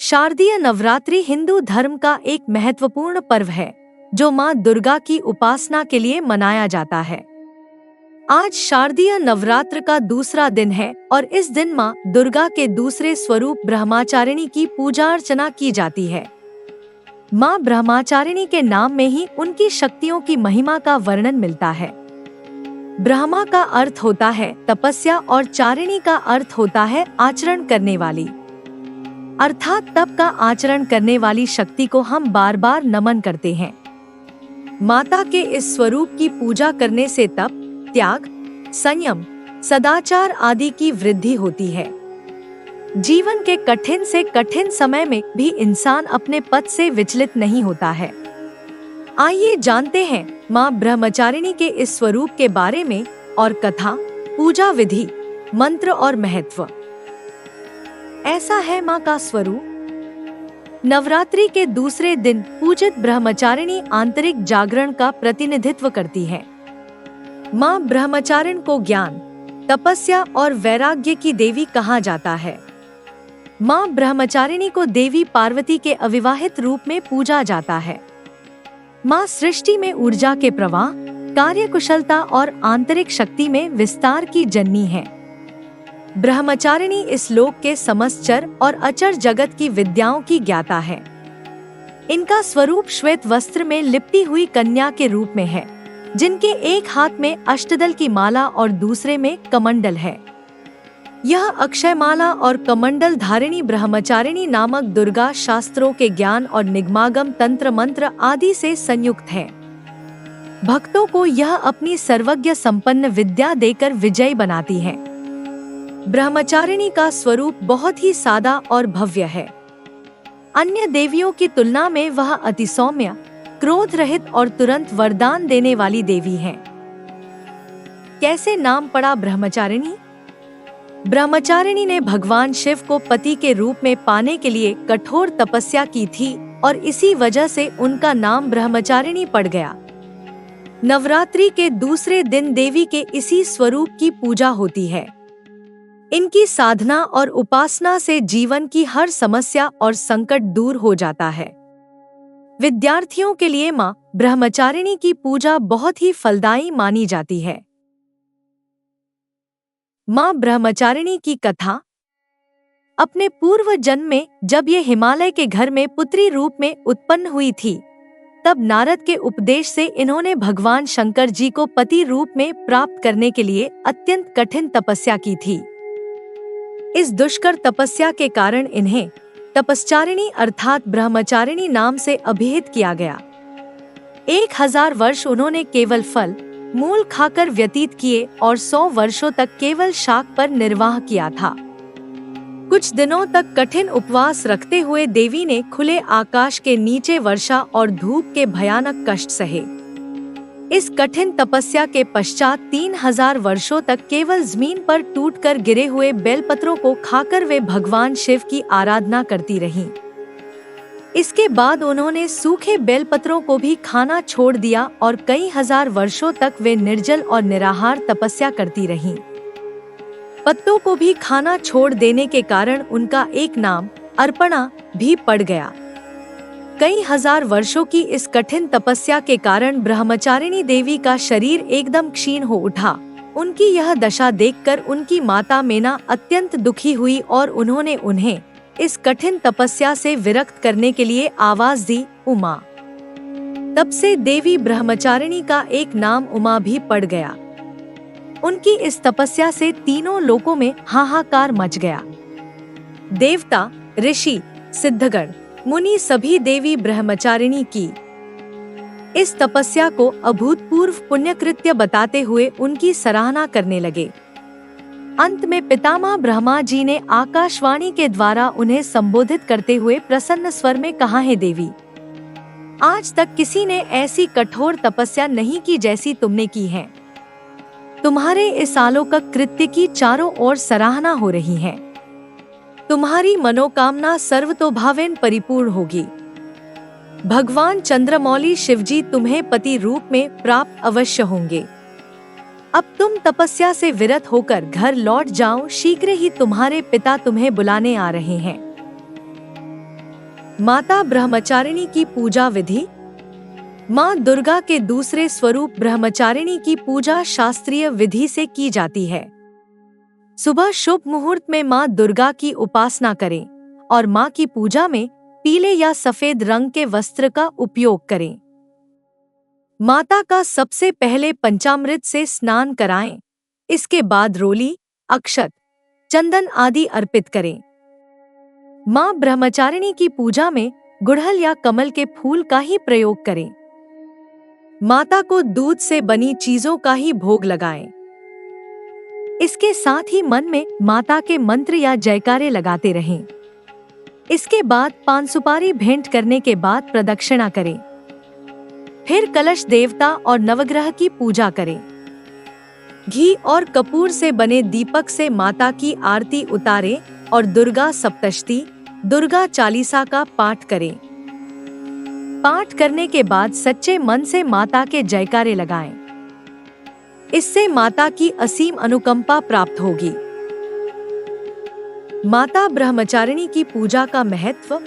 शारदीय नवरात्रि हिंदू धर्म का एक महत्वपूर्ण पर्व है जो मां दुर्गा की उपासना के लिए मनाया जाता है। आज शारदीय नवरात्र का दूसरा दिन है और इस दिन मां दुर्गा के दूसरे स्वरूप ब्रह्मचारिणी की पूजा अर्चना की जाती है। मां ब्रह्मचारिणी के नाम में ही उनकी शक्तियों की महिमा का वर्णन मिलता है। ब्रह्मा का अर्थ होता है तपस्या और चारिणी का अर्थ होता है आचरण करने वाली, अर्थात तप का आचरण करने वाली शक्ति को हम बार बार नमन करते हैं। माता के इस स्वरूप की पूजा करने से तप, त्याग, संयम, सदाचार आदि की वृद्धि होती है। जीवन के कठिन से कठिन समय में भी इंसान अपने पथ से विचलित नहीं होता है। आइए जानते हैं मां ब्रह्मचारिणी के इस स्वरूप के बारे में और कथा, पूजा विधि, मंत्र और महत्व। ऐसा है मां का स्वरूप। नवरात्रि के दूसरे दिन पूजित ब्रह्मचारिणी आंतरिक जागरण का प्रतिनिधित्व करती है। मां ब्रह्मचारिणी को ज्ञान, तपस्या और वैराग्य की देवी कहा जाता है। मां ब्रह्मचारिणी को देवी पार्वती के अविवाहित रूप में पूजा जाता है। मां सृष्टि में ऊर्जा के प्रवाह, कार्यकुशलता और आंतरिक शक्ति में विस्तार की जननी है। ब्रह्मचारिणी इस लोक के समस्त चर और अचर जगत की विद्याओं की ज्ञाता है। इनका स्वरूप श्वेत वस्त्र में लिपटी हुई कन्या के रूप में है, जिनके एक हाथ में अष्टदल की माला और दूसरे में कमंडल है। यह अक्षयमाला और कमंडल धारिणी ब्रह्मचारिणी नामक दुर्गा शास्त्रों के ज्ञान और निगमागम तंत्र मंत्र आदि से संयुक्त है। भक्तों को यह अपनी सर्वज्ञ संपन्न विद्या देकर विजयी बनाती है। ब्रह्मचारिणी का स्वरूप बहुत ही सादा और भव्य है। अन्य देवियों की तुलना में वह अति सौम्य, क्रोध रहित और तुरंत वरदान देने वाली देवी है। कैसे नाम पड़ा ब्रह्मचारिणी? ब्रह्मचारिणी ने भगवान शिव को पति के रूप में पाने के लिए कठोर तपस्या की थी और इसी वजह से उनका नाम ब्रह्मचारिणी पड़ गया। नवरात्रि के दूसरे दिन देवी के इसी स्वरूप की पूजा होती है। इनकी साधना और उपासना से जीवन की हर समस्या और संकट दूर हो जाता है। विद्यार्थियों के लिए मां ब्रह्मचारिणी की पूजा बहुत ही फलदायी मानी जाती है। मां ब्रह्मचारिणी की कथा। अपने पूर्व जन्म में जब ये हिमालय के घर में पुत्री रूप में उत्पन्न हुई थी, तब नारद के उपदेश से इन्होंने भगवान शंकर जी को पति रूप में प्राप्त करने के लिए अत्यंत कठिन तपस्या की थी। इस दुष्कर तपस्या के कारण इन्हें तपश्चारिणी अर्थात ब्रह्मचारिणी नाम से अभिहित किया गया। 1000 वर्ष उन्होंने केवल फल, मूल खाकर व्यतीत किए और 100 वर्षों तक केवल शाक पर निर्वाह किया था। कुछ दिनों तक कठिन उपवास रखते हुए देवी ने खुले आकाश के नीचे वर्षा और धूप के भयानक कष्ट सहे। इस कठिन तपस्या के पश्चात 3000 वर्षों तक केवल जमीन पर टूटकर गिरे हुए बेलपत्रों को खाकर वे भगवान शिव की आराधना करती रहीं। इसके बाद उन्होंने सूखे बेलपत्रों को भी खाना छोड़ दिया और कई हजार वर्षों तक वे निर्जल और निराहार तपस्या करती रहीं। पत्तों को भी खाना छोड़ देने के कारण उनका एक नाम अर्पणा भी पड़ गया। कई हजार वर्षों की इस कठिन तपस्या के कारण ब्रह्मचारिणी देवी का शरीर एकदम क्षीण हो उठा। उनकी यह दशा देखकर उनकी माता मेना अत्यंत दुखी हुई और उन्होंने उन्हें इस कठिन तपस्या से विरक्त करने के लिए आवाज दी, उमा। तब से देवी ब्रह्मचारिणी का एक नाम उमा भी पड़ गया। उनकी इस तपस्या से तीनों लोकों में हाहाकार मच गया। देवता, ऋषि, सिद्धगण, मुनि सभी देवी ब्रह्मचारिणी की इस तपस्या को अभूतपूर्व पुण्यकृत्य बताते हुए उनकी सराहना करने लगे। अंत में पितामह ब्रह्मा जी ने आकाशवाणी के द्वारा उन्हें संबोधित करते हुए प्रसन्न स्वर में कहा, है देवी, आज तक किसी ने ऐसी कठोर तपस्या नहीं की जैसी तुमने की है। तुम्हारे इस अलौकिक कृत्य की चारों ओर सराहना हो रही है। तुम्हारी मनोकामना सर्वतोभावेन परिपूर्ण होगी। भगवान चंद्रमौली शिवजी तुम्हें पति रूप में प्राप्त अवश्य होंगे। अब तुम तपस्या से विरत होकर घर लौट जाओ, शीघ्र ही तुम्हारे पिता तुम्हें बुलाने आ रहे हैं। माता ब्रह्मचारिणी की पूजा विधि। माँ दुर्गा के दूसरे स्वरूप ब्रह्मचारिणी की पूजा शास्त्रीय विधि से की जाती है। सुबह शुभ मुहूर्त में माँ दुर्गा की उपासना करें और माँ की पूजा में पीले या सफेद रंग के वस्त्र का उपयोग करें। माता का सबसे पहले पंचामृत से स्नान कराएं। इसके बाद रोली, अक्षत, चंदन आदि अर्पित करें। माँ ब्रह्मचारिणी की पूजा में गुड़हल या कमल के फूल का ही प्रयोग करें। माता को दूध से बनी चीजों का ही भोग लगाएं। इसके साथ ही मन में माता के मंत्र या जयकारे लगाते रहें। इसके बाद पान सुपारी भेंट करने के बाद प्रदक्षिणा करें। फिर कलश देवता और नवग्रह की पूजा करें। घी और कपूर से बने दीपक से माता की आरती उतारें और दुर्गा सप्तशती, दुर्गा चालीसा का पाठ करें। पाठ करने के बाद सच्चे मन से माता के जयकारे लगाएं। इससे माता की असीम अनुकंपा प्राप्त होगी। माता ब्रह्मचारिणी की पूजा का महत्व।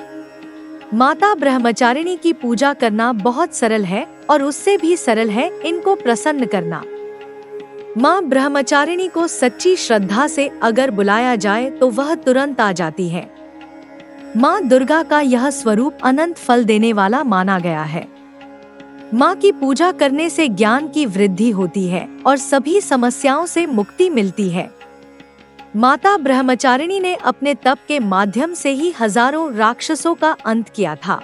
माता ब्रह्मचारिणी की पूजा करना बहुत सरल है और उससे भी सरल है इनको प्रसन्न करना। माँ ब्रह्मचारिणी को सच्ची श्रद्धा से अगर बुलाया जाए तो वह तुरंत आ जाती है। माँ दुर्गा का यह स्वरूप अनंत फल देने वाला माना गया है। माँ की पूजा करने से ज्ञान की वृद्धि होती है और सभी समस्याओं से मुक्ति मिलती है। माता ब्रह्मचारिणी ने अपने तप के माध्यम से ही हजारों राक्षसों का अंत किया था।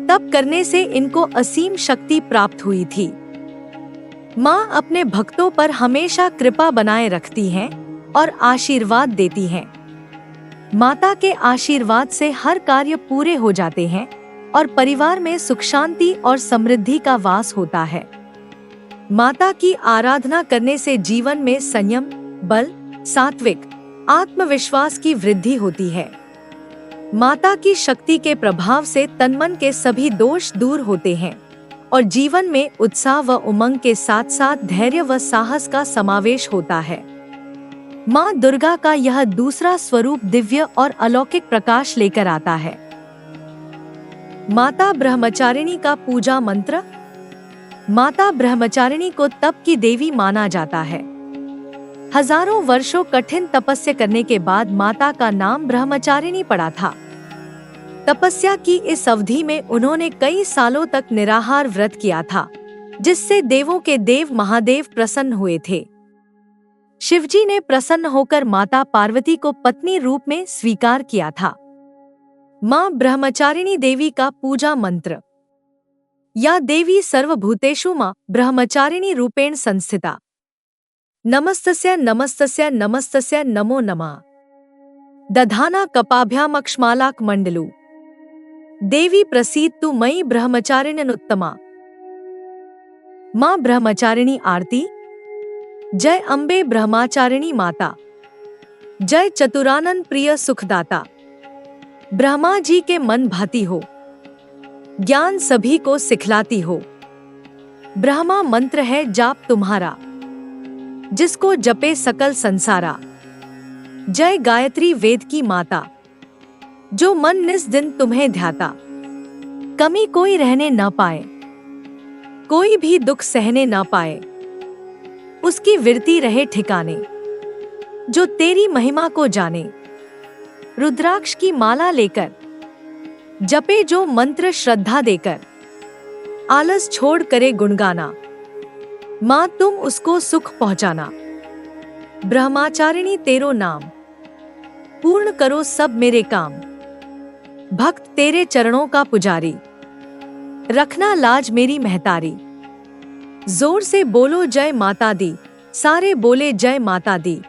तप करने से इनको असीम शक्ति प्राप्त हुई थी। माँ अपने भक्तों पर हमेशा कृपा बनाए रखती हैं और आशीर्वाद देती हैं। माता के आशीर्वाद से हर कार्य पूरे हो जाते हैं और परिवार में सुख शांति और समृद्धि का वास होता है। माता की आराधना करने से जीवन में संयम, बल, सात्विक, आत्मविश्वास की वृद्धि होती है। माता की शक्ति के प्रभाव से तन-मन के सभी दोष दूर होते हैं और जीवन में उत्साह व उमंग के साथ साथ धैर्य व साहस का समावेश होता है। माँ दुर्गा का यह दूसरा स्वरूप दिव्य और अलौकिक प्रकाश लेकर आता है। माता ब्रह्मचारिणी का पूजा मंत्र। माता ब्रह्मचारिणी को तप की देवी माना जाता है। हजारों वर्षों कठिन तपस्या करने के बाद माता का नाम ब्रह्मचारिणी पड़ा था। तपस्या की इस अवधि में उन्होंने कई सालों तक निराहार व्रत किया था, जिससे देवों के देव महादेव प्रसन्न हुए थे। शिवजी ने प्रसन्न होकर माता पार्वती को पत्नी रूप में स्वीकार किया था। माँ ब्रह्मचारिणी देवी का पूजा मंत्र। या देवी सर्वभूतेषु माँ ब्रह्मचारिणी रूपेण संस्थिता। नमस्तस्या नमस्तस्या नमस्तस्या नमो नमः। दधाना कपाभ्यामक्ष्मालाक मंडलू। देवी प्रसीदतु मयि ब्रह्मचारिण्यनुत्तमा। माँ ब्रह्मचारिणी आरती। जय अम्बे ब्रह्मचारिणी माता। जय चतुरानंद प्रिय सुखदाता। ब्रह्मा जी के मन भाती हो, ज्ञान सभी को सिखलाती हो। ब्रह्मा मंत्र है जाप तुम्हारा, जिसको जपे सकल संसारा। जय गायत्री वेद की माता, जो मन निस दिन तुम्हें ध्याता। कमी कोई रहने न पाए, कोई भी दुख सहने न पाए। उसकी विरती रहे ठिकाने, जो तेरी महिमा को जाने। रुद्राक्ष की माला लेकर जपे जो मंत्र श्रद्धा देकर। आलस छोड़ करे गुणगाना, माँ तुम उसको सुख पहुंचाना। ब्रह्मचारिणी तेरो नाम, पूर्ण करो सब मेरे काम। भक्त तेरे चरणों का पुजारी, रखना लाज मेरी महतारी। जोर से बोलो जय माता दी, सारे बोले जय माता दी।